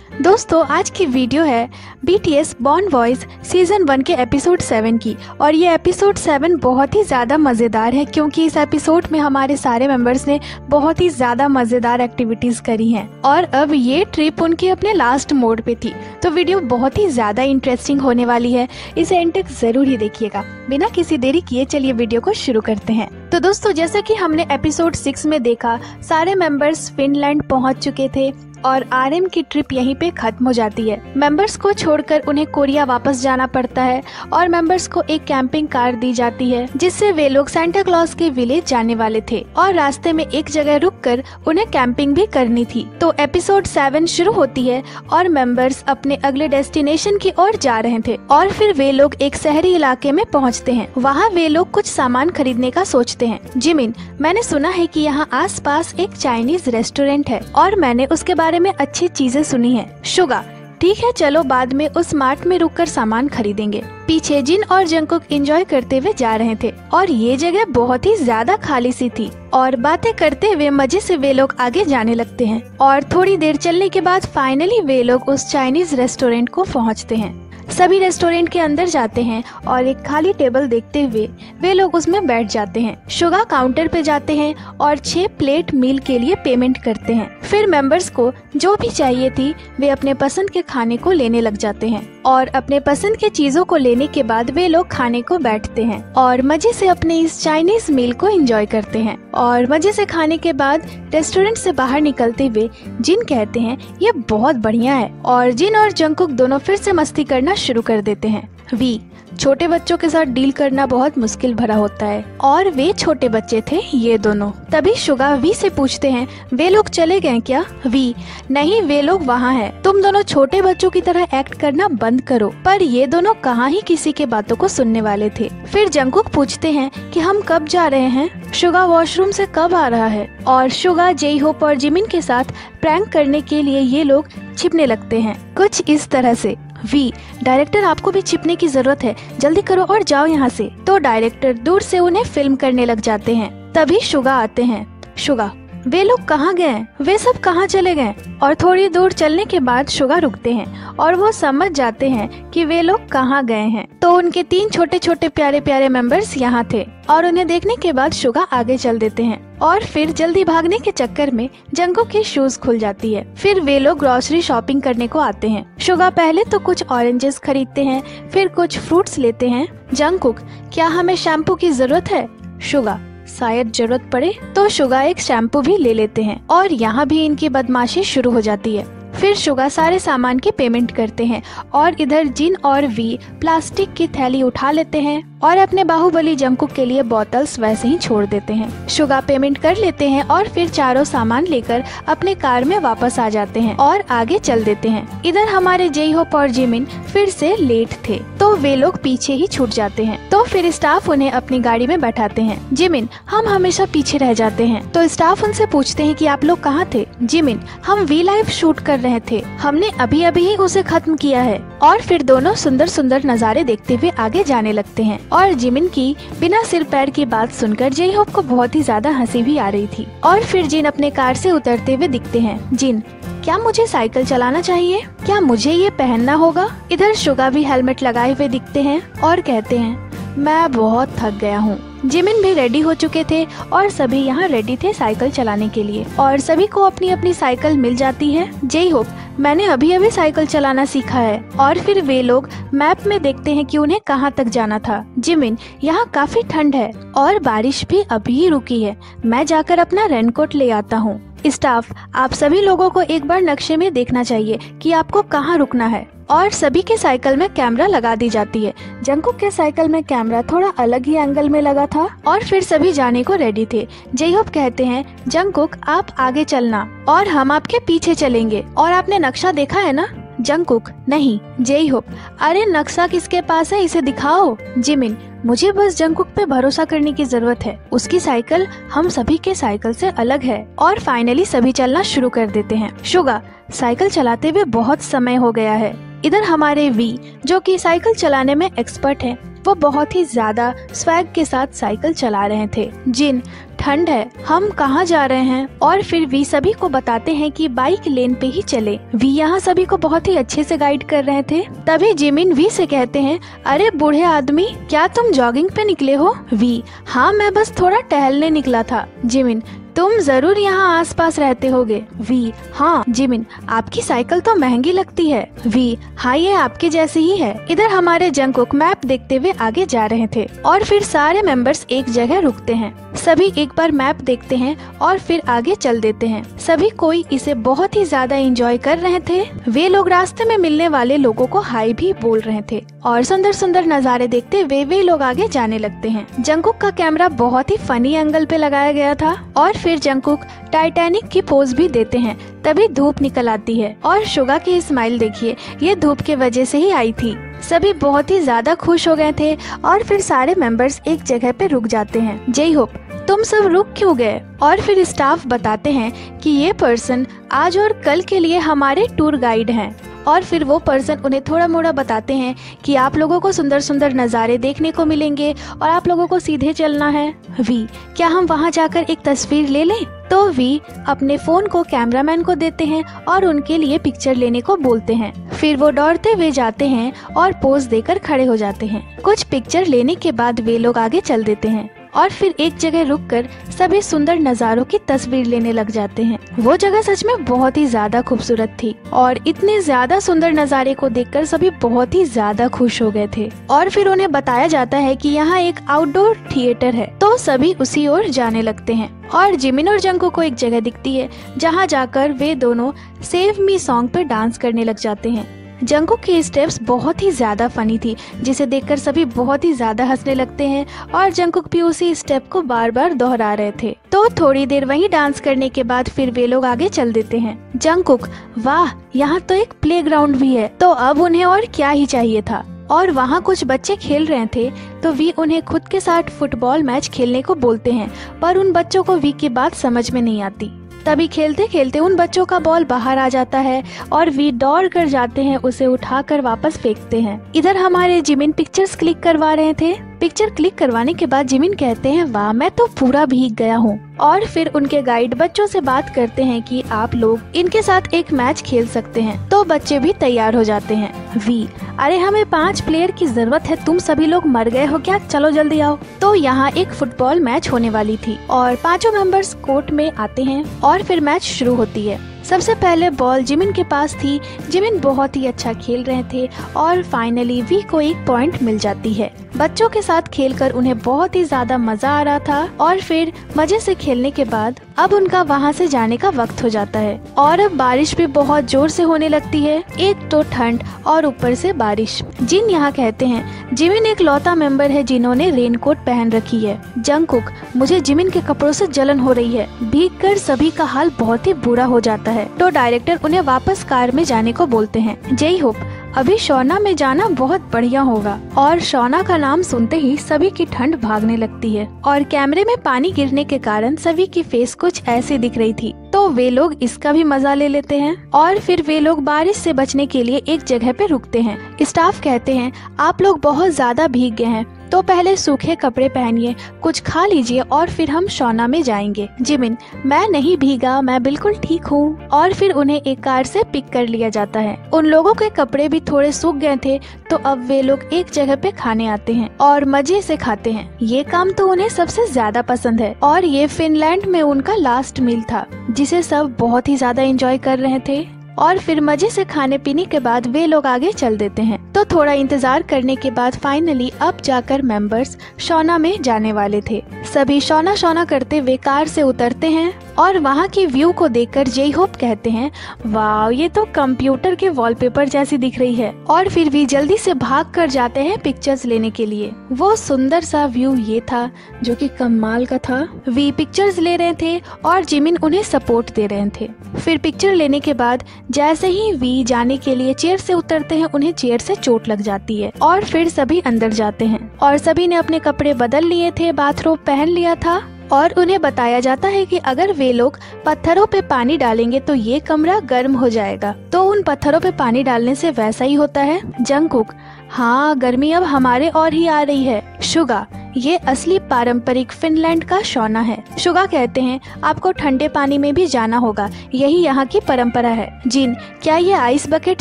दोस्तों आज की वीडियो है BTS बॉर्न बॉयज सीजन 1 के एपिसोड 7 की। और ये एपिसोड 7 बहुत ही ज़्यादा मज़ेदार है क्योंकि इस एपिसोड में हमारे सारे मेंबर्स ने बहुत ही ज़्यादा मज़ेदार एक्टिविटीज़ करी हैं और अब ये ट्रिप उनके अपने लास्ट मोड पे थी। तो वीडियो बहुत ही ज़्यादा इंटरेस्टिंग होने वाली है, इसे एंड तक ज़रूर ही देखिएगा। बिना किसी देरी किए चलिए वीडियो को शुरू करते हैं। तो दोस्तों जैसा कि हमने एपिसोड 6 में देखा, सारे मेंबर्स फिनलैंड पहुंच चुके थे और RM की ट्रिप यहीं पे खत्म हो जाती है। मेंबर्स को छोड़कर उन्हें कोरिया वापस जाना पड़ता है और मेंबर्स को एक कैंपिंग कार दी जाती है जिससे वे लोग सांता क्लॉज के विलेज जाने वाले थे और रास्ते में एक जगह रुककर उन्हें कैंपिंग भी करनी थी। तो एपिसोड 7 शुरू होती है और मेंबर्स अपने अगले डेस्टिनेशन की ओर जा रहे थे और फिर वे लोग एक शहरी इलाके में पहुँचते हैं। वहाँ वे लोग कुछ सामान खरीदने का सोचते हैं। जिमिन, मैंने सुना है कि यहाँ आस पास एक चाइनीज रेस्टोरेंट है और मैंने उसके बारे में अच्छी चीजें सुनी है। शुगा, ठीक है चलो बाद में उस मार्ट में रुककर सामान खरीदेंगे। पीछे जिन और जंगकुक एंजॉय करते हुए जा रहे थे और ये जगह बहुत ही ज्यादा खाली सी थी और बातें करते हुए मजे से वे लोग आगे जाने लगते हैं और थोड़ी देर चलने के बाद फाइनली वे लोग उस चाइनीज रेस्टोरेंट को पहुंचते हैं। सभी रेस्टोरेंट के अंदर जाते हैं और एक खाली टेबल देखते हुए वे लोग उसमें बैठ जाते हैं। शुगा काउंटर पे जाते हैं और 6 प्लेट मील के लिए पेमेंट करते हैं। फिर मेंबर्स को जो भी चाहिए थी वे अपने पसंद के खाने को लेने लग जाते हैं और अपने पसंद के चीजों को लेने के बाद वे लोग खाने को बैठते हैं और मजे से अपने इस चाइनीज मील को एंजॉय करते हैं। और मजे से खाने के बाद रेस्टोरेंट से बाहर निकलते हुए जिन कहते हैं ये बहुत बढ़िया है और जिन और जंगकुक दोनों फिर से मस्ती करना शुरू कर देते हैं। वी, छोटे बच्चों के साथ डील करना बहुत मुश्किल भरा होता है और वे छोटे बच्चे थे ये दोनों। तभी शुगा वी से पूछते हैं वे लोग चले गए क्या? वी, नहीं वे लोग वहाँ हैं। तुम दोनों छोटे बच्चों की तरह एक्ट करना बंद करो। पर ये दोनों कहाँ ही किसी के बातों को सुनने वाले थे। फिर जंगकुक पूछते हैं कि हम कब जा रहे हैं? शुगा वॉशरूम से कब आ रहा है? और शुगा, जे होप और जिमिन के साथ प्रैंक करने के लिए ये लोग छिपने लगते हैं कुछ इस तरह से। वी, डायरेक्टर आपको भी छिपने की जरूरत है, जल्दी करो और जाओ यहाँ से। तो डायरेक्टर दूर से उन्हें फिल्म करने लग जाते हैं। तभी शुगा आते हैं। शुगा, वे लोग कहाँ गए? वे सब कहाँ चले गए? और थोड़ी दूर चलने के बाद शुगा रुकते हैं और वो समझ जाते हैं कि वे लोग कहाँ गए हैं। तो उनके 3 छोटे छोटे प्यारे प्यारे मेंबर्स यहाँ थे और उन्हें देखने के बाद शुगा आगे चल देते हैं और फिर जल्दी भागने के चक्कर में जंगकुक की शूज खुल जाती है। फिर वे लोग ग्रोसरी शॉपिंग करने को आते हैं। शुगा पहले तो कुछ ऑरेंजेस खरीदते हैं, फिर कुछ फ्रूट्स लेते हैं। जंगकुक, क्या हमें शैम्पू की जरूरत है? शुगा, शायद जरूरत पड़े। तो शुगा एक शैम्पू भी ले लेते हैं और यहाँ भी इनकी बदमाशी शुरू हो जाती है। फिर शुगा सारे सामान की पेमेंट करते हैं और इधर जिन और वी प्लास्टिक की थैली उठा लेते हैं और अपने बाहुबली जंगकुक के लिए बोतल्स वैसे ही छोड़ देते हैं। शुगा पेमेंट कर लेते हैं और फिर चारों सामान लेकर अपने कार में वापस आ जाते हैं और आगे चल देते हैं। इधर हमारे जे होप और जिमिन फिर से लेट थे तो वे लोग पीछे ही छूट जाते हैं। तो फिर स्टाफ उन्हें अपनी गाड़ी में बैठाते हैं। जिमिन, हम हमेशा पीछे रह जाते हैं। तो स्टाफ उनसे पूछते हैं कि आप लोग कहाँ थे? जिमिन, हम वी लाइव शूट कर रहे थे, हमने अभी अभी ही उसे खत्म किया है। और फिर दोनों सुंदर सुंदर नज़ारे देखते हुए आगे जाने लगते हैं और जिमिन की बिना सिर पैर की बात सुनकर जे होप को बहुत ही ज्यादा हंसी भी आ रही थी। और फिर जिन अपने कार से उतरते हुए दिखते हैं। जिन, क्या मुझे साइकिल चलाना चाहिए? क्या मुझे ये पहनना होगा? इधर शुगा भी हेलमेट लगाए हुए दिखते हैं और कहते हैं मैं बहुत थक गया हूँ। जिमिन भी रेडी हो चुके थे और सभी यहाँ रेडी थे साइकिल चलाने के लिए और सभी को अपनी अपनी साइकिल मिल जाती है। जे होप, मैंने अभी अभी साइकिल चलाना सीखा है। और फिर वे लोग मैप में देखते हैं कि उन्हें कहाँ तक जाना था। जिमिन, यहाँ काफी ठंड है और बारिश भी अभी ही रुकी है, मैं जाकर अपना रेनकोट ले आता हूँ। स्टाफ, आप सभी लोगों को एक बार नक्शे में देखना चाहिए कि आपको कहाँ रुकना है। और सभी के साइकिल में कैमरा लगा दी जाती है। जंगकुक के साइकिल में कैमरा थोड़ा अलग ही एंगल में लगा था और फिर सभी जाने को रेडी थे। जे होप कहते हैं जंगकुक आप आगे चलना और हम आपके पीछे चलेंगे। और आपने नक्शा देखा है ना? जंगकुक, नहीं। जे होप, अरे नक्शा किसके पास है, इसे दिखाओ। जिमिन, मुझे बस जंगकुक पे भरोसा करने की जरूरत है, उसकी साइकिल हम सभी के साइकिल से अलग है। और फाइनली सभी चलना शुरू कर देते हैं। शुगा, साइकिल चलाते हुए बहुत समय हो गया है। इधर हमारे वी जो कि साइकिल चलाने में एक्सपर्ट हैं वो बहुत ही ज्यादा स्वैग के साथ साइकिल चला रहे थे। जिन, ठंड है, हम कहाँ जा रहे हैं? और फिर वी सभी को बताते हैं कि बाइक लेन पे ही चले। वी यहाँ सभी को बहुत ही अच्छे से गाइड कर रहे थे। तभी जिमिन वी से कहते हैं, अरे बूढ़े आदमी, क्या तुम जॉगिंग पे निकले हो? वी, हाँ मैं बस थोड़ा टहलने निकला था। जिमिन, तुम जरूर यहाँ आसपास रहते होगे। वी, हाँ। जिमिन, आपकी साइकिल तो महंगी लगती है। वी, हाँ ये आपके जैसी ही है। इधर हमारे जंगकुक मैप देखते हुए आगे जा रहे थे और फिर सारे मेंबर्स एक जगह रुकते हैं। सभी एक बार मैप देखते हैं और फिर आगे चल देते हैं। सभी कोई इसे बहुत ही ज्यादा एंजॉय कर रहे थे। वे लोग रास्ते में मिलने वाले लोगों को हाई भी बोल रहे थे और सुंदर सुंदर नज़ारे देखते वे लोग आगे जाने लगते हैं। जंगकुक का कैमरा बहुत ही फनी एंगल पे लगाया गया था और फिर जंगकुक टाइटैनिक की पोज भी देते हैं। तभी धूप निकल आती है और शुगा की स्माइल देखिए, ये धूप के वजह से ही आई थी। सभी बहुत ही ज्यादा खुश हो गए थे और फिर सारे मेंबर्स एक जगह पे रुक जाते हैं। जय होप, तुम सब रुक क्यों गए? और फिर स्टाफ बताते हैं कि ये पर्सन आज और कल के लिए हमारे टूर गाइड हैं। और फिर वो पर्सन उन्हें थोड़ा मोड़ा बताते हैं कि आप लोगों को सुंदर सुंदर नज़ारे देखने को मिलेंगे और आप लोगों को सीधे चलना है। वी, क्या हम वहाँ जाकर एक तस्वीर ले लें? तो वी अपने फोन को कैमरामैन को देते हैं और उनके लिए पिक्चर लेने को बोलते हैं। फिर वो दौड़ते हुए जाते हैं और पोज देकर खड़े हो जाते हैं। कुछ पिक्चर लेने के बाद वे लोग आगे चल देते हैं और फिर एक जगह रुककर सभी सुंदर नज़ारों की तस्वीर लेने लग जाते हैं। वो जगह सच में बहुत ही ज्यादा खूबसूरत थी और इतने ज्यादा सुंदर नज़ारे को देखकर सभी बहुत ही ज्यादा खुश हो गए थे। और फिर उन्हें बताया जाता है कि यहाँ एक आउटडोर थिएटर है, तो सभी उसी ओर जाने लगते हैं। और जिमिन और जंगकुक को एक जगह दिखती है जहाँ जाकर वे दोनों सेव मी सॉन्ग पर डांस करने लग जाते हैं। जंगकुक की स्टेप्स बहुत ही ज्यादा फनी थी, जिसे देखकर सभी बहुत ही ज्यादा हंसने लगते हैं और जंगकुक भी उसी स्टेप को बार बार दोहरा रहे थे। तो थोड़ी देर वहीं डांस करने के बाद फिर वे लोग आगे चल देते हैं। जंगकुक, वाह, यहाँ तो एक प्लेग्राउंड भी है, तो अब उन्हें और क्या ही चाहिए था। और वहाँ कुछ बच्चे खेल रहे थे तो वी उन्हें खुद के साथ फुटबॉल मैच खेलने को बोलते हैं, पर उन बच्चों को वी की बात समझ में नहीं आती। तभी खेलते खेलते उन बच्चों का बॉल बाहर आ जाता है और वी दौड़ कर जाते हैं, उसे उठाकर वापस फेंकते हैं। इधर हमारे जिमिन पिक्चर्स क्लिक करवा रहे थे। पिक्चर क्लिक करवाने के बाद जिमिन कहते हैं, वाह मैं तो पूरा भीग गया हूँ। और फिर उनके गाइड बच्चों से बात करते हैं कि आप लोग इनके साथ एक मैच खेल सकते हैं, तो बच्चे भी तैयार हो जाते हैं। वी, अरे हमें 5 प्लेयर की जरूरत है, तुम सभी लोग मर गए हो क्या? चलो जल्दी आओ। तो यहाँ एक फुटबॉल मैच होने वाली थी और 5 मेंबर्स कोर्ट में आते हैं और फिर मैच शुरू होती है। सबसे पहले बॉल जिमिन के पास थी। जिमिन बहुत ही अच्छा खेल रहे थे और फाइनली वी को 1 पॉइंट मिल जाती है। बच्चों के साथ खेलकर उन्हें बहुत ही ज्यादा मजा आ रहा था और फिर मजे से खेलने के बाद अब उनका वहाँ से जाने का वक्त हो जाता है और अब बारिश भी बहुत जोर से होने लगती है। एक तो ठंड और ऊपर से बारिश। जिन यहाँ कहते हैं, जिमिन एक लौता मेंबर है जिन्होंने रेनकोट पहन रखी है। जंगकुक, मुझे जिमिन के कपड़ों से जलन हो रही है। भीगकर सभी का हाल बहुत ही बुरा हो जाता है, तो डायरेक्टर उन्हें वापस कार में जाने को बोलते हैं। जय होप, अभी शौना में जाना बहुत बढ़िया होगा। और शौना का नाम सुनते ही सभी की ठंड भागने लगती है और कैमरे में पानी गिरने के कारण सभी की फेस कुछ ऐसी दिख रही थी, तो वे लोग इसका भी मजा ले लेते हैं। और फिर वे लोग बारिश से बचने के लिए एक जगह पे रुकते हैं। स्टाफ कहते हैं, आप लोग बहुत ज्यादा भीग गए हैं, तो पहले सूखे कपड़े पहनिए, कुछ खा लीजिए और फिर हम शौना में जाएंगे। जिमिन, मैं नहीं भीगा, मैं बिल्कुल ठीक हूँ। और फिर उन्हें एक कार से पिक कर लिया जाता है। उन लोगों के कपड़े भी थोड़े सूख गए थे, तो अब वे लोग एक जगह पे खाने आते हैं और मजे से खाते हैं। ये काम तो उन्हें सबसे ज्यादा पसंद है और ये फिनलैंड में उनका लास्ट मील था, जिसे सब बहुत ही ज्यादा एंजॉय कर रहे थे। और फिर मजे से खाने पीने के बाद वे लोग आगे चल देते हैं। तो थोड़ा इंतजार करने के बाद फाइनली अब जाकर मेंबर्स शौना में जाने वाले थे। सभी शौना शौना करते हुए कार से उतरते हैं और वहाँ की व्यू को देखकर जय होप कहते हैं, वाह ये तो कंप्यूटर के वॉलपेपर जैसी दिख रही है। और फिर भी जल्दी से भाग कर जाते हैं पिक्चर्स लेने के लिए। वो सुंदर सा व्यू ये था जो कि कमाल का था। वी पिक्चर्स ले रहे थे और जिमिन उन्हें सपोर्ट दे रहे थे। फिर पिक्चर लेने के बाद जैसे ही वी जाने के लिए चेयर से उतरते हैं, उन्हें चेयर से चोट लग जाती है और फिर सभी अंदर जाते हैं और सभी ने अपने कपड़े बदल लिए थे, बाथरोब पहन लिया था और उन्हें बताया जाता है कि अगर वे लोग पत्थरों पे पानी डालेंगे तो ये कमरा गर्म हो जाएगा। तो उन पत्थरों पे पानी डालने से वैसा ही होता है। जंगकुक, हाँ, गर्मी अब हमारे और ही आ रही है। शुगा, ये असली पारंपरिक फिनलैंड का शौना है। शुगा कहते हैं आपको ठंडे पानी में भी जाना होगा, यही यहाँ की परंपरा है। जिन, क्या ये आइस बकेट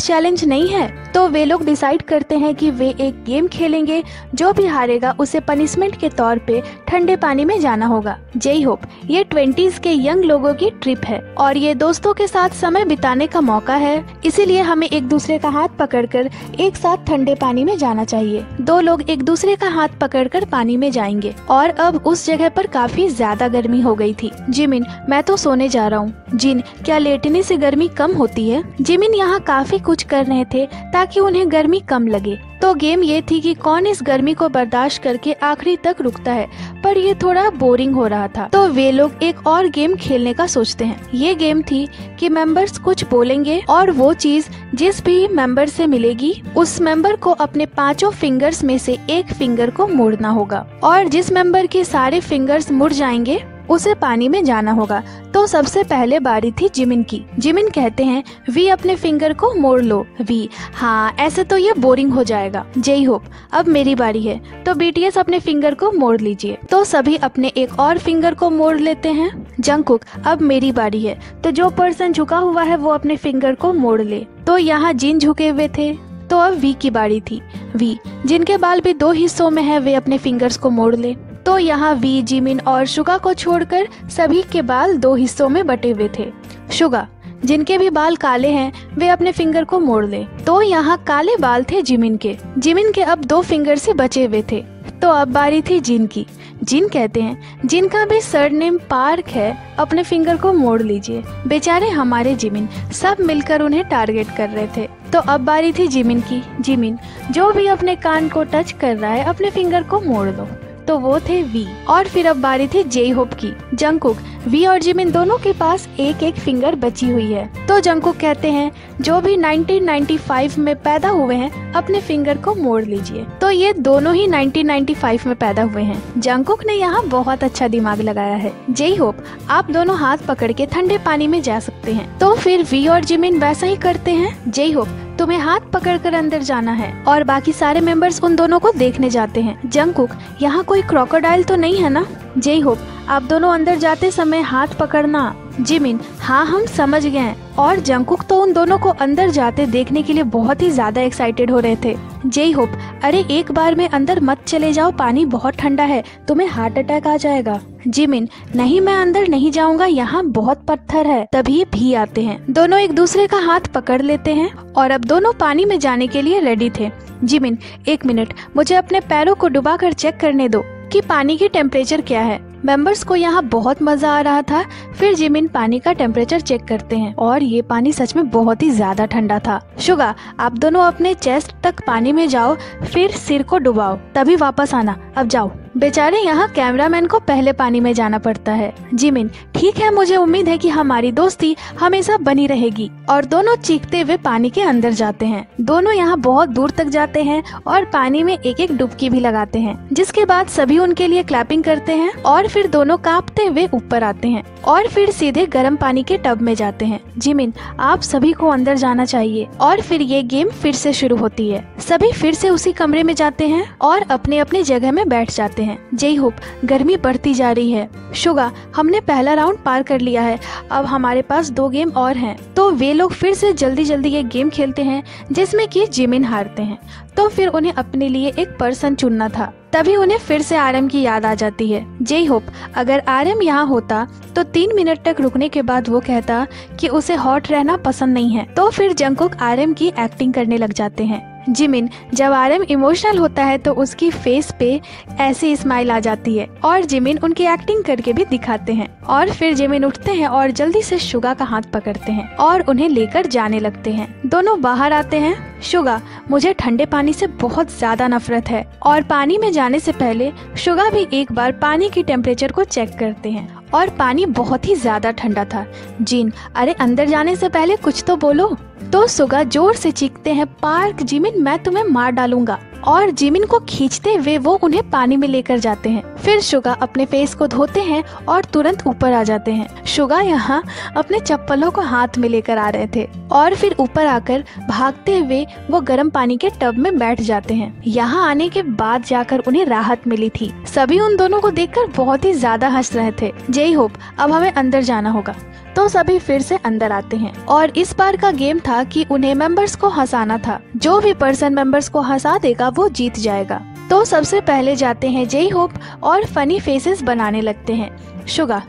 चैलेंज नहीं है? तो वे लोग डिसाइड करते हैं कि वे एक गेम खेलेंगे, जो भी हारेगा उसे पनिशमेंट के तौर पे ठंडे पानी में जाना होगा। जय होप, ये 20s के यंग लोगों की ट्रिप है और ये दोस्तों के साथ समय बिताने का मौका है, इसीलिए हमें एक दूसरे का हाथ पकड़कर एक साथ ठंडे पानी में जाना चाहिए। दो लोग एक दूसरे का हाथ पकड़कर पानी में जाएंगे और अब उस जगह पर काफी ज्यादा गर्मी हो गई थी। जिमिन, मैं तो सोने जा रहा हूँ। जिन, क्या लेटने से गर्मी कम होती है? जिमिन यहाँ काफी कुछ कर रहे थे ताकि उन्हें गर्मी कम लगे। तो गेम ये थी कि कौन इस गर्मी को बर्दाश्त करके आखिरी तक रुकता है, पर ये थोड़ा बोरिंग हो रहा था, तो वे लोग एक और गेम खेलने का सोचते हैं। ये गेम थी कि मेंबर्स कुछ बोलेंगे और वो चीज जिस भी मेंबर से मिलेगी उस मेंबर को अपने 5 फिंगर्स में से एक फिंगर को मोड़ना होगा और जिस मेंबर के सारे फिंगर्स मुड़ जाएंगे उसे पानी में जाना होगा। तो सबसे पहले बारी थी जिमिन की। जिमिन कहते हैं वी अपने फिंगर को मोड़ लो। वी, हाँ ऐसे तो ये बोरिंग हो जाएगा। जय होप, अब मेरी बारी है, तो बीटीएस अपने फिंगर को मोड़ लीजिए। तो सभी अपने एक और फिंगर को मोड़ लेते हैं। जंगकुक, अब मेरी बारी है, तो जो पर्सन झुका हुआ है वो अपने फिंगर को मोड़ ले। तो यहाँ जिन झुके हुए थे, तो अब वी की बारी थी। वी, जिनके बाल भी 2 हिस्सों में है, वे अपने फिंगर्स को मोड़ ले। तो यहाँ वी, जिमिन और शुगा को छोड़कर सभी के बाल 2 हिस्सों में बटे हुए थे। शुगा, जिनके भी बाल काले हैं वे अपने फिंगर को मोड़ ले। तो यहाँ काले बाल थे जिमिन के। जिमिन के अब 2 फिंगर से बचे हुए थे। तो अब बारी थी जिन की। जिन कहते हैं जिनका भी सरनेम पार्क है, अपने फिंगर को मोड़ लीजिए। बेचारे हमारे जिमिन, सब मिलकर उन्हें टारगेट कर रहे थे। तो अब बारी थी जिमिन की। जिमिन, जो भी अपने कान को टच कर रहा है अपने फिंगर को मोड़ दो। तो वो थे वी। और फिर अब बारी थी जे होप की। जंगकुक, वी और जिमिन दोनों के पास एक एक फिंगर बची हुई है। तो जंगकुक कहते हैं जो भी 1995 में पैदा हुए हैं अपने फिंगर को मोड़ लीजिए। तो ये दोनों ही 1995 में पैदा हुए हैं। जंगकुक ने यहाँ बहुत अच्छा दिमाग लगाया है। जय होप, आप दोनों हाथ पकड़ के ठंडे पानी में जा सकते हैं। तो फिर वी और जिमिन वैसा ही करते हैं। जय होप, तुम्हें हाथ पकड़कर अंदर जाना है और बाकी सारे मेंबर्स उन दोनों को देखने जाते हैं। जंगकुक, यहाँ कोई क्रोकोडाइल तो नहीं है ना? जय होप, आप दोनों अंदर जाते समय हाथ पकड़ना। जिमिन, हाँ हम समझ गए हैं। और जंगकुक तो उन दोनों को अंदर जाते देखने के लिए बहुत ही ज्यादा एक्साइटेड हो रहे थे। जय होप, अरे एक बार में अंदर मत चले जाओ, पानी बहुत ठंडा है, तुम्हें हार्ट अटैक आ जाएगा। जिमिन, नहीं मैं अंदर नहीं जाऊंगा, यहाँ बहुत पत्थर है। तभी भी आते हैं। दोनों एक दूसरे का हाथ पकड़ लेते हैं और अब दोनों पानी में जाने के लिए रेडी थे। जिमिन, 1 मिनट, मुझे अपने पैरों को डुबा कर चेक करने दो कि पानी की टेम्परेचर क्या है। मेंबर्स को यहाँ बहुत मजा आ रहा था। फिर जिमिन पानी का टेम्परेचर चेक करते हैं और ये पानी सच में बहुत ही ज्यादा ठंडा था। शुगा, आप दोनों अपने चेस्ट तक पानी में जाओ, फिर सिर को डुबाओ, तभी वापस आना। अब जाओ। बेचारे यहाँ कैमरामैन को पहले पानी में जाना पड़ता है। जिमिन, ठीक है, मुझे उम्मीद है कि हमारी दोस्ती हमेशा बनी रहेगी। और दोनों चीखते हुए पानी के अंदर जाते हैं। दोनों यहाँ बहुत दूर तक जाते हैं और पानी में एक एक डुबकी भी लगाते हैं, जिसके बाद सभी उनके लिए क्लैपिंग करते हैं और फिर दोनों कांपते हुए ऊपर आते हैं और फिर सीधे गर्म पानी के टब में जाते हैं। जिमिन, आप सभी को अंदर जाना चाहिए। और फिर ये गेम फिर से शुरू होती है। सभी फिर से उसी कमरे में जाते हैं और अपने अपनी जगह में बैठ जाते हैं। जय होप, गर्मी बढ़ती जा रही है। शुगा, हमने पहला राउंड पार कर लिया है, अब हमारे पास 2 गेम और हैं। तो वे लोग फिर से जल्दी जल्दी ये गेम खेलते हैं जिसमें कि जिमिन हारते हैं। तो फिर उन्हें अपने लिए एक पर्सन चुनना था। तभी उन्हें फिर से आरएम की याद आ जाती है। जय होप, अगर आरएम यहाँ होता तो 3 मिनट तक रुकने के बाद वो कहता कि उसे हॉट रहना पसंद नहीं है। तो फिर जंगकुक आरएम की एक्टिंग करने लग जाते हैं। जिमिन, जब आरएम इमोशनल होता है तो उसकी फेस पे ऐसी स्माइल आ जाती है और जिमिन उनकी एक्टिंग करके भी दिखाते हैं। और फिर जिमिन उठते हैं और जल्दी से शुगा का हाथ पकड़ते हैं और उन्हें लेकर जाने लगते हैं। दोनों बाहर आते हैं। शुगा, मुझे ठंडे पानी से बहुत ज्यादा नफरत है। और पानी में जाने से पहले शुगा भी एक बार पानी की टेम्परेचर को चेक करते हैं और पानी बहुत ही ज्यादा ठंडा था। जिन, अरे अंदर जाने से पहले कुछ तो बोलो। तो शुगा जोर से चीखते हैं, पार्क, जिमिन मैं तुम्हें मार डालूंगा। और जिमिन को खींचते हुए वो उन्हें पानी में लेकर जाते हैं। फिर शुगा अपने फेस को धोते हैं और तुरंत ऊपर आ जाते हैं। शुगा यहाँ अपने चप्पलों को हाथ में लेकर आ रहे थे और फिर ऊपर आकर भागते हुए वो गर्म पानी के टब में बैठ जाते हैं। यहाँ आने के बाद जाकर उन्हें राहत मिली थी। सभी उन दोनों को देखकर बहुत ही ज्यादा हंस रहे थे। जेई होप, अब हमें अंदर जाना होगा। तो सभी फिर से अंदर आते हैं और इस बार का गेम था कि उन्हें मेंबर्स को हंसाना था। जो भी पर्सन मेंबर्स को हंसा देगा वो जीत जाएगा। तो सबसे पहले जाते हैं जेई होप और फनी फेसेस बनाने लगते हैं। शुगा,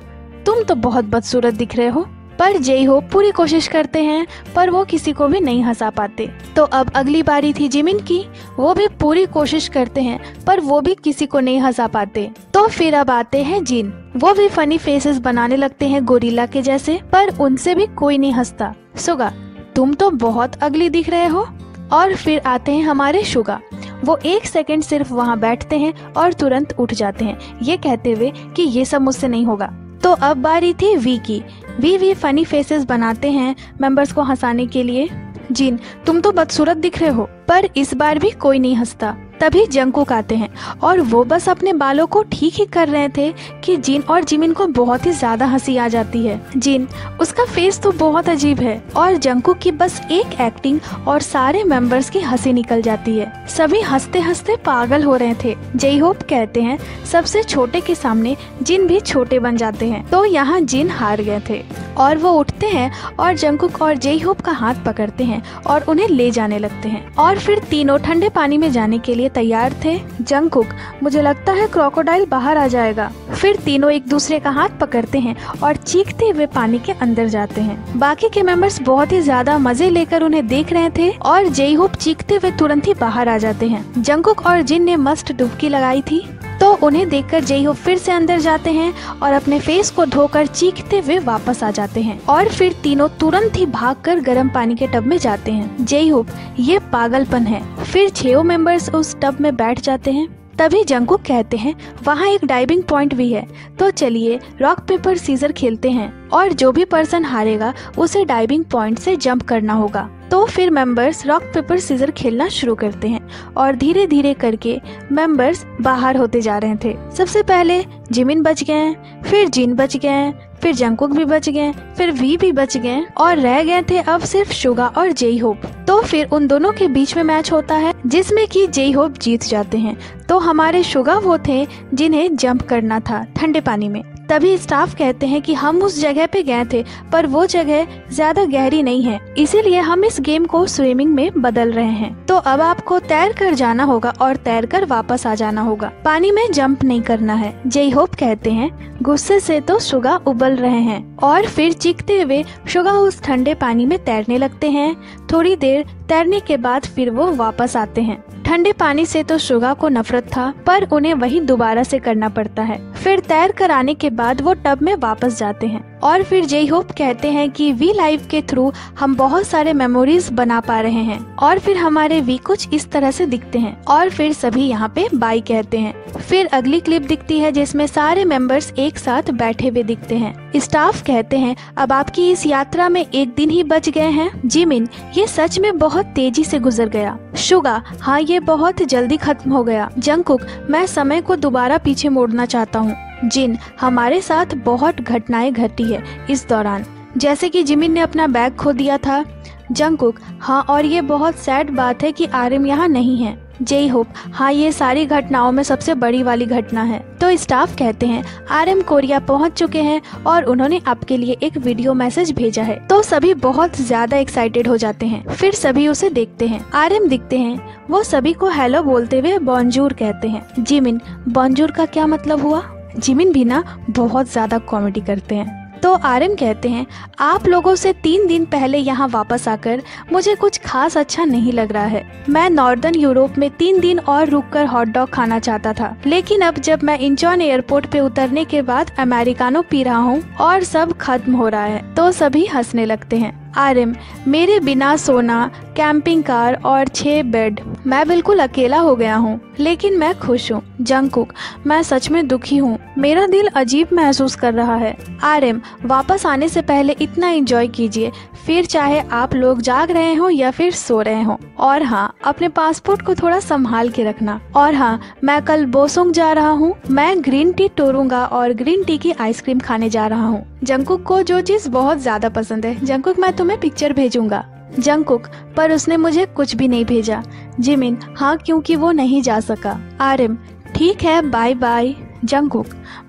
तुम तो बहुत बदसूरत दिख रहे हो। पर जेई होप पूरी कोशिश करते हैं पर वो किसी को भी नहीं हंसा पाते। तो अब अगली बारी थी जिमिन की। वो भी पूरी कोशिश करते हैं पर वो भी किसी को नहीं हंसा पाते। तो फिर अब आते हैं जिन। वो भी फनी फेसेस बनाने लगते हैं गोरिल्ला के जैसे, पर उनसे भी कोई नहीं हंसता। शुगा, तुम तो बहुत अगली दिख रहे हो। और फिर आते हैं हमारे शुगा। वो 1 सेकंड सिर्फ वहाँ बैठते हैं और तुरंत उठ जाते हैं, ये कहते हुए कि ये सब मुझसे नहीं होगा। तो अब बारी थी वी की। वी फनी फेसेस बनाते हैं मेंबर्स को हंसाने के लिए। जिन, तुम तो बदसूरत दिख रहे हो। पर इस बार भी कोई नहीं हंसता। तभी जंगकुक आते हैं और वो बस अपने बालों को ठीक ही कर रहे थे कि जिन और जिमिन को बहुत ही ज्यादा हंसी आ जाती है। जिन, उसका फेस तो बहुत अजीब है और जंगकुक की बस एक एक्टिंग और सारे मेंबर्स की हंसी निकल जाती है। सभी हंसते हंसते पागल हो रहे थे। जेई होप कहते हैं सबसे छोटे के सामने जिन भी छोटे बन जाते हैं। तो यहाँ जिन हार गए थे और वो उठते हैं और जंगकुक और जेई होप का हाथ पकड़ते हैं और उन्हें ले जाने लगते हैं। और फिर तीनों ठंडे पानी में जाने के लिए तैयार थे। जंगकुक, मुझे लगता है क्रोकोडाइल बाहर आ जाएगा। फिर तीनों एक दूसरे का हाथ पकड़ते हैं और चीखते हुए पानी के अंदर जाते हैं। बाकी के मेंबर्स बहुत ही ज्यादा मजे लेकर उन्हें देख रहे थे और जेई होप चीखते हुए तुरंत ही बाहर आ जाते हैं। जंगकुक और जिन ने मस्त डुबकी लगाई थी तो उन्हें देखकर जेई होप फिर से अंदर जाते हैं और अपने फेस को धोकर चीखते हुए वापस आ जाते हैं। और फिर तीनों तुरंत ही भागकर गर्म पानी के टब में जाते हैं। जेई होप, ये पागलपन है। फिर 6 मेंबर्स उस टब में बैठ जाते हैं। तभी जंगकुक कहते हैं वहाँ एक डाइविंग पॉइंट भी है, तो चलिए रॉक पेपर सीजर खेलते हैं और जो भी पर्सन हारेगा उसे डाइविंग पॉइंट से जंप करना होगा। तो फिर मेंबर्स रॉक पेपर सीजर खेलना शुरू करते हैं और धीरे धीरे करके मेंबर्स बाहर होते जा रहे थे। सबसे पहले जिमिन बच गए, फिर जिन बच गए, फिर जंगकुक भी बच गए, फिर वी भी बच गए और रह गए थे अब सिर्फ शुगा और जेई होप। तो फिर उन दोनों के बीच में मैच होता है जिसमें कि जेई होप जीत जाते हैं। तो हमारे शुगा वो थे जिन्हें जंप करना था ठंडे पानी में। तभी स्टाफ कहते हैं कि हम उस जगह पे गए थे पर वो जगह ज्यादा गहरी नहीं है, इसीलिए हम इस गेम को स्विमिंग में बदल रहे हैं। तो अब आपको तैर कर जाना होगा और तैर कर वापस आ जाना होगा, पानी में जंप नहीं करना है। जेई होप कहते हैं गुस्से से तो शुगा उबल रहे हैं और फिर चीखते हुए शुगा उस ठंडे पानी में तैरने लगते हैं। थोड़ी देर तैरने के बाद फिर वो वापस आते हैं। ठंडे पानी से तो शुगा को नफरत था पर उन्हें वही दोबारा से करना पड़ता है। फिर तैर कर आने के बाद वो टब में वापस जाते हैं और फिर जेई होप कहते हैं कि वी लाइव के थ्रू हम बहुत सारे मेमोरीज बना पा रहे हैं। और फिर हमारे वी कुछ इस तरह से दिखते हैं और फिर सभी यहाँ पे बाय कहते हैं। फिर अगली क्लिप दिखती है जिसमें सारे मेंबर्स एक साथ बैठे हुए दिखते हैं। स्टाफ कहते हैं अब आपकी इस यात्रा में 1 दिन ही बच गए हैं। जिमिन, ये सच में बहुत तेजी से गुजर गया। शुगा, हाँ ये बहुत जल्दी खत्म हो गया। जंगकुक, मैं समय को दोबारा पीछे मोड़ना चाहता हूँ। जिन, हमारे साथ बहुत घटनाएं घटी है इस दौरान, जैसे कि जिमिन ने अपना बैग खो दिया था। जंगकुक, हाँ और ये बहुत सैड बात है कि आर्यन यहाँ नहीं है। जेई होप, हाँ ये सारी घटनाओं में सबसे बड़ी वाली घटना है। तो स्टाफ कहते हैं आर्यन कोरिया पहुंच चुके हैं और उन्होंने आपके लिए एक वीडियो मैसेज भेजा है। तो सभी बहुत ज्यादा एक्साइटेड हो जाते हैं। फिर सभी उसे देखते हैं। आर्यन दिखते हैं, वो सभी को हेलो बोलते हुए बॉन्जूर कहते हैं। जिमिन, बॉन्जूर का क्या मतलब हुआ? जिमिन भी ना बहुत ज्यादा कॉमेडी करते हैं। तो आर्यन कहते हैं आप लोगों से 3 दिन पहले यहाँ वापस आकर मुझे कुछ खास अच्छा नहीं लग रहा है। मैं नॉर्दर्न यूरोप में 3 दिन और रुककर हॉट डॉग खाना चाहता था, लेकिन अब जब मैं इंचॉन एयरपोर्ट पे उतरने के बाद अमेरिकानो पी रहा हूँ और सब खत्म हो रहा है। तो सभी हंसने लगते हैं। आर्यन, मेरे बिना सोना, कैंपिंग कार और 6 बेड, मैं बिल्कुल अकेला हो गया हूँ, लेकिन मैं खुश हूँ। जंगकुक, मैं सच में दुखी हूँ, मेरा दिल अजीब महसूस कर रहा है। आरएम, वापस आने से पहले इतना एंजॉय कीजिए, फिर चाहे आप लोग जाग रहे हो या फिर सो रहे हो। और हाँ, अपने पासपोर्ट को थोड़ा संभाल के रखना। और हाँ, मैं कल बोसोंग जा रहा हूँ, मैं ग्रीन टी तोड़ूंगा और ग्रीन टी की आइसक्रीम खाने जा रहा हूँ। जंगकुक को जो चीज बहुत ज्यादा पसंद है। जंगकुक, मैं तुम्हें पिक्चर भेजूंगा। जंगकुक, पर उसने मुझे कुछ भी नहीं भेजा। जिमिन, हाँ, क्योंकि वो नहीं जा सका। आरएम, ठीक है, बाय बाय। जंगकुक,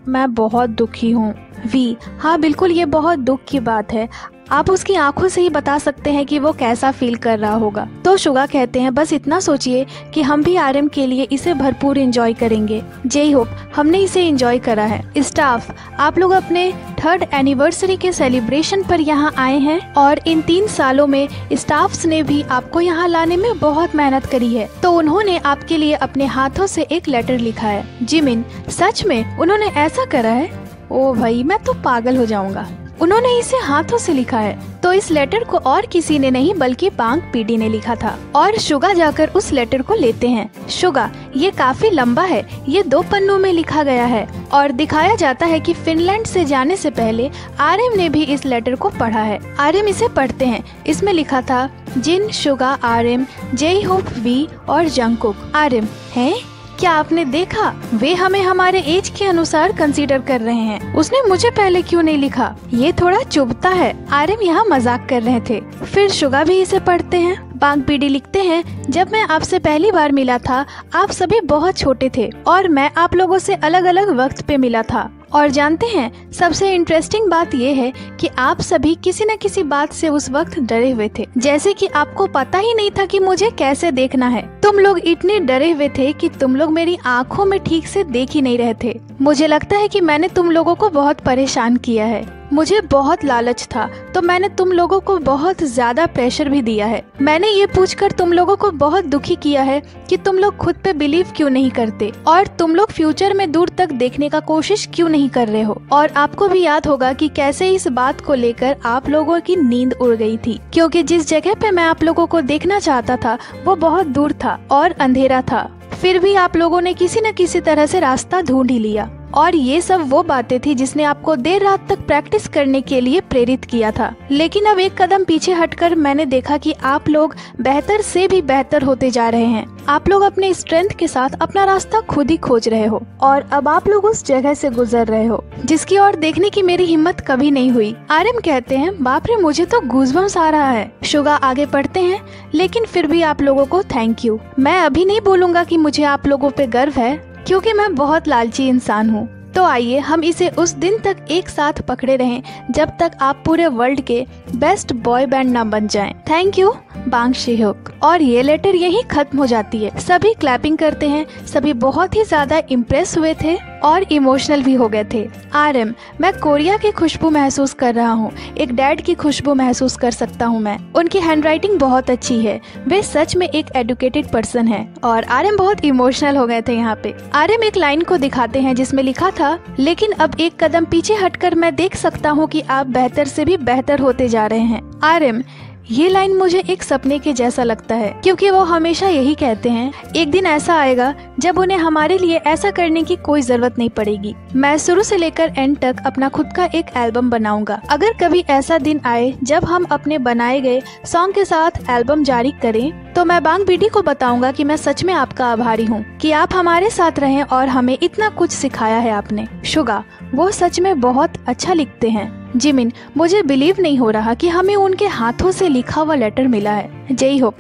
मैं बहुत दुखी हूँ। वी, हाँ बिल्कुल, ये बहुत दुख की बात है। आप उसकी आंखों से ही बता सकते हैं कि वो कैसा फील कर रहा होगा। तो शुगा कहते हैं, बस इतना सोचिए कि हम भी आरएम के लिए इसे भरपूर एंजॉय करेंगे। जेई होप, हमने इसे एंजॉय करा है। स्टाफ, आप लोग अपने 3rd एनिवर्सरी के सेलिब्रेशन पर यहाँ आए हैं और इन 3 सालों में स्टाफ्स ने भी आपको यहाँ लाने में बहुत मेहनत करी है, तो उन्होंने आपके लिए अपने हाथों से एक लेटर लिखा है। जिमिन, सच में उन्होंने ऐसा करा है? ओ भाई, मैं तो पागल हो जाऊंगा। उन्होंने इसे हाथों से लिखा है। तो इस लेटर को और किसी ने नहीं बल्कि बांग पीडी ने लिखा था। और शुगा जाकर उस लेटर को लेते हैं। शुगा, ये काफी लंबा है, ये 2 पन्नों में लिखा गया है और दिखाया जाता है कि फिनलैंड से जाने से पहले आरएम ने भी इस लेटर को पढ़ा है। आरएम इसे पढ़ते हैं। इसमें लिखा था, Jin, Suga, RM, J Hope, V और जंगकुक। आरएम, हैं? क्या आपने देखा? वे हमें हमारे एज के अनुसार कंसीडर कर रहे हैं। उसने मुझे पहले क्यों नहीं लिखा? ये थोड़ा चुभता है। आरएम यहाँ मजाक कर रहे थे। फिर शुगा भी इसे पढ़ते हैं। बांग पीडी लिखते हैं, जब मैं आपसे पहली बार मिला था, आप सभी बहुत छोटे थे और मैं आप लोगों से अलग अलग वक्त पे मिला था। और जानते हैं, सबसे इंटरेस्टिंग बात ये है कि आप सभी किसी न किसी बात से उस वक्त डरे हुए थे, जैसे कि आपको पता ही नहीं था कि मुझे कैसे देखना है। तुम लोग इतने डरे हुए थे कि तुम लोग मेरी आंखों में ठीक से देख ही नहीं रहे थे। मुझे लगता है कि मैंने तुम लोगों को बहुत परेशान किया है। मुझे बहुत लालच था, तो मैंने तुम लोगों को बहुत ज्यादा प्रेशर भी दिया है। मैंने ये पूछकर तुम लोगों को बहुत दुखी किया है कि तुम लोग खुद पे बिलीव क्यों नहीं करते और तुम लोग फ्यूचर में दूर तक देखने का कोशिश क्यों नहीं कर रहे हो। और आपको भी याद होगा कि कैसे इस बात को लेकर आप लोगों की नींद उड़ गई थी, क्योंकि जिस जगह पे मैं आप लोगों को देखना चाहता था वो बहुत दूर था और अंधेरा था। फिर भी आप लोगों ने किसी न किसी तरह से रास्ता ढूंढ ही लिया। और ये सब वो बातें थी जिसने आपको देर रात तक प्रैक्टिस करने के लिए प्रेरित किया था। लेकिन अब एक कदम पीछे हटकर मैंने देखा कि आप लोग बेहतर से भी बेहतर होते जा रहे हैं। आप लोग अपने स्ट्रेंथ के साथ अपना रास्ता खुद ही खोज रहे हो और अब आप लोग उस जगह से गुजर रहे हो जिसकी ओर देखने की मेरी हिम्मत कभी नहीं हुई। आरएम कहते हैं, बाप रे, मुझे तो गूज़बम्स आ रहा है। शुगा आगे पढ़ते हैं, लेकिन फिर भी आप लोगों को थैंक यू। मैं अभी नहीं बोलूंगा कि मुझे आप लोगों पे गर्व है, क्योंकि मैं बहुत लालची इंसान हूँ। तो आइए हम इसे उस दिन तक एक साथ पकड़े रहें जब तक आप पूरे वर्ल्ड के बेस्ट बॉय बैंड ना बन जाएं। थैंक यू, बांग शी-hyuk। और ये लेटर यही खत्म हो जाती है। सभी क्लैपिंग करते हैं। सभी बहुत ही ज्यादा इम्प्रेस हुए थे और इमोशनल भी हो गए थे। आरएम, मैं कोरिया की खुशबू महसूस कर रहा हूँ, एक डैड की खुशबू महसूस कर सकता हूँ मैं। उनकी हैंडराइटिंग बहुत अच्छी है, वे सच में एक एडुकेटेड पर्सन है। और आरएम बहुत इमोशनल हो गए थे यहाँ पे। आरएम एक लाइन को दिखाते हैं जिसमें लिखा था, लेकिन अब एक कदम पीछे हटकर मैं देख सकता हूँ कि आप बेहतर से भी बेहतर होते जा रहे हैं। आरएम, ये लाइन मुझे एक सपने के जैसा लगता है, क्योंकि वो हमेशा यही कहते हैं, एक दिन ऐसा आएगा जब उन्हें हमारे लिए ऐसा करने की कोई जरूरत नहीं पड़ेगी। मैं शुरू से लेकर एंड तक अपना खुद का एक एल्बम बनाऊंगा। अगर कभी ऐसा दिन आए जब हम अपने बनाए गए सॉन्ग के साथ एल्बम जारी करें, तो मैं बांग पीडी को बताऊंगा कि मैं सच में आपका आभारी हूँ कि आप हमारे साथ रहें और हमें इतना कुछ सिखाया है आपने। शुगा, वो सच में बहुत अच्छा लिखते हैं। जिमिन, मुझे बिलीव नहीं हो रहा कि हमें उनके हाथों से लिखा हुआ लेटर मिला है। जेई होप,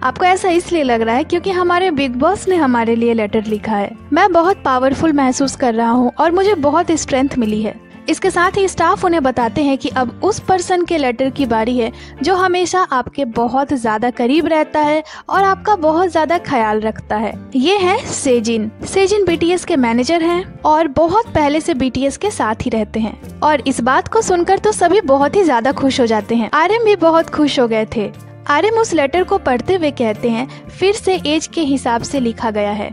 आपको ऐसा इसलिए लग रहा है क्योंकि हमारे बिग बॉस ने हमारे लिए लेटर लिखा है। मैं बहुत पावरफुल महसूस कर रहा हूँ और मुझे बहुत स्ट्रेंथ मिली है। इसके साथ ही स्टाफ उन्हें बताते हैं कि अब उस पर्सन के लेटर की बारी है जो हमेशा आपके बहुत ज्यादा करीब रहता है और आपका बहुत ज्यादा ख्याल रखता है। ये है सेजिन। सेजिन बीटीएस के मैनेजर हैं और बहुत पहले से बीटीएस के साथ ही रहते हैं। और इस बात को सुनकर तो सभी बहुत ही ज्यादा खुश हो जाते हैं। आरएम भी बहुत खुश हो गए थे। आरएम उस लेटर को पढ़ते हुए कहते हैं, फिर से एज के हिसाब से लिखा गया है।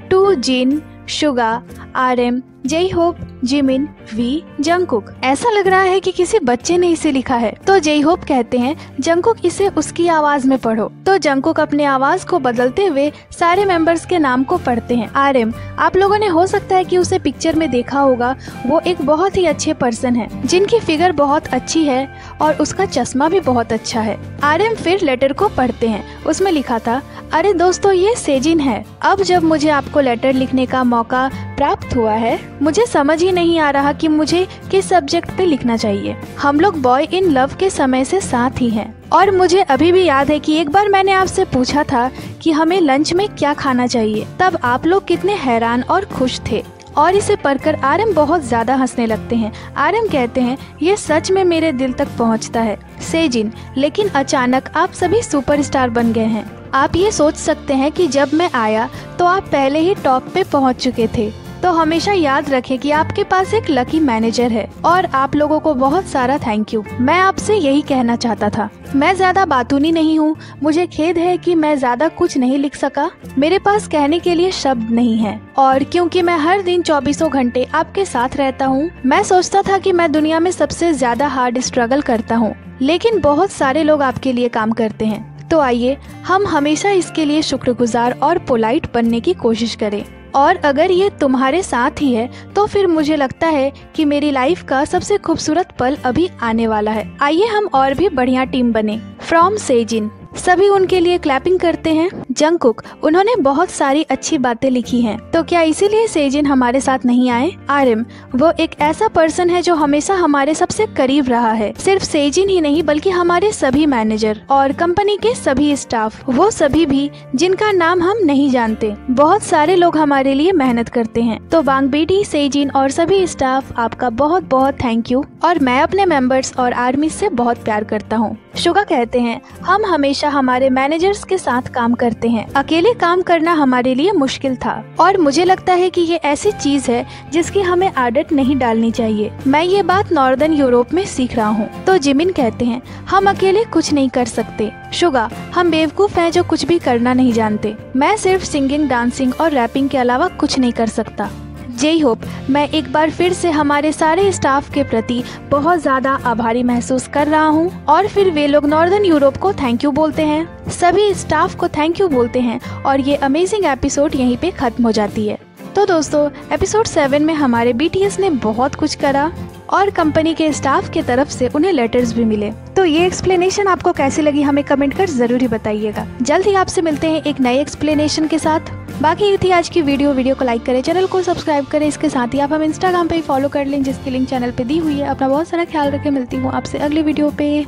To Jin, Suga, RM, J Hope, Jimin, V, Jungkook. ऐसा लग रहा है कि किसी बच्चे ने इसे लिखा है। तो जेई होप कहते हैं जंगकुक इसे उसकी आवाज में पढ़ो। तो जंगकुक अपने आवाज को बदलते हुए सारे मेंबर्स के नाम को पढ़ते हैं। RM, आप लोगों ने हो सकता है कि उसे पिक्चर में देखा होगा। वो एक बहुत ही अच्छे पर्सन है जिनकी फिगर बहुत अच्छी है और उसका चश्मा भी बहुत अच्छा है। RM फिर लेटर को पढ़ते हैं। उसमें लिखा था, अरे दोस्तों ये सेजिन है। अब जब मुझे आपको लेटर लिखने का मौका प्राप्त हुआ है, मुझे समझ ही नहीं आ रहा कि मुझे किस सब्जेक्ट पे लिखना चाहिए। हम लोग बॉय इन लव के समय से साथ ही हैं और मुझे अभी भी याद है कि एक बार मैंने आपसे पूछा था कि हमें लंच में क्या खाना चाहिए। तब आप लोग कितने हैरान और खुश थे। और इसे पढ़कर RM बहुत ज्यादा हंसने लगते हैं। RM कहते हैं ये सच में मेरे दिल तक पहुंचता है सेजिन, लेकिन अचानक आप सभी सुपरस्टार बन गए हैं। आप ये सोच सकते हैं कि जब मैं आया तो आप पहले ही टॉप पे पहुंच चुके थे। तो हमेशा याद रखें कि आपके पास एक लकी मैनेजर है और आप लोगों को बहुत सारा थैंक यू। मैं आपसे यही कहना चाहता था। मैं ज्यादा बातूनी नहीं हूँ। मुझे खेद है कि मैं ज्यादा कुछ नहीं लिख सका। मेरे पास कहने के लिए शब्द नहीं है और क्योंकि मैं हर दिन 24 घंटे आपके साथ रहता हूँ, मैं सोचता था कि मैं दुनिया में सबसे ज्यादा हार्ड स्ट्रगल करता हूँ, लेकिन बहुत सारे लोग आपके लिए काम करते हैं। तो आइए हम हमेशा इसके लिए शुक्रगुजार और पोलाइट बनने की कोशिश करें। और अगर ये तुम्हारे साथ ही है तो फिर मुझे लगता है कि मेरी लाइफ का सबसे खूबसूरत पल अभी आने वाला है। आइए हम और भी बढ़िया टीम बने। फ्रॉम सेजिन। सभी उनके लिए क्लैपिंग करते हैं। जंगकुक, उन्होंने बहुत सारी अच्छी बातें लिखी हैं। तो क्या इसीलिए सेजिन हमारे साथ नहीं आए? RM, वो एक ऐसा पर्सन है जो हमेशा हमारे सबसे करीब रहा है। सिर्फ सेजिन ही नहीं बल्कि हमारे सभी मैनेजर और कंपनी के सभी स्टाफ, वो सभी भी जिनका नाम हम नहीं जानते। बहुत सारे लोग हमारे लिए मेहनत करते हैं। तो वांगबीटी, सेजिन और सभी स्टाफ, आपका बहुत बहुत थैंक यू। और मैं अपने मेंबर्स और आर्मी से बहुत प्यार करता हूँ। शुगा कहते हैं हम हमेशा हमारे मैनेजर्स के साथ काम करते हैं। अकेले काम करना हमारे लिए मुश्किल था और मुझे लगता है कि ये ऐसी चीज है जिसकी हमें आदत नहीं डालनी चाहिए। मैं ये बात नॉर्दर्न यूरोप में सीख रहा हूँ। तो जिमिन कहते हैं हम अकेले कुछ नहीं कर सकते। शुगा, हम बेवकूफ हैं जो कुछ भी करना नहीं जानते। मैं सिर्फ सिंगिंग, डांसिंग और रैपिंग के अलावा कुछ नहीं कर सकता। जेई होप, मैं एक बार फिर से हमारे सारे स्टाफ के प्रति बहुत ज्यादा आभारी महसूस कर रहा हूँ। और फिर वे लोग नॉर्दर्न यूरोप को थैंक यू बोलते हैं, सभी स्टाफ को थैंक यू बोलते हैं और ये अमेजिंग एपिसोड यहीं पे खत्म हो जाती है। तो दोस्तों, एपिसोड 7 में हमारे BTS ने बहुत कुछ करा और कंपनी के स्टाफ के तरफ से उन्हें लेटर्स भी मिले। तो ये एक्सप्लेनेशन आपको कैसी लगी हमें कमेंट कर जरूर ही बताइएगा। जल्द ही आपसे मिलते हैं एक नए एक्सप्लेनेशन के साथ। बाकी ये थी आज की वीडियो को लाइक करें, चैनल को सब्सक्राइब करें। इसके साथ ही आप हम इंस्टाग्राम पे फॉलो कर लें जिसकी लिंक चैनल पे दी हुई है। अपना बहुत सारा ख्याल रखें। मिलती हूँ आपसे अगली वीडियो पे।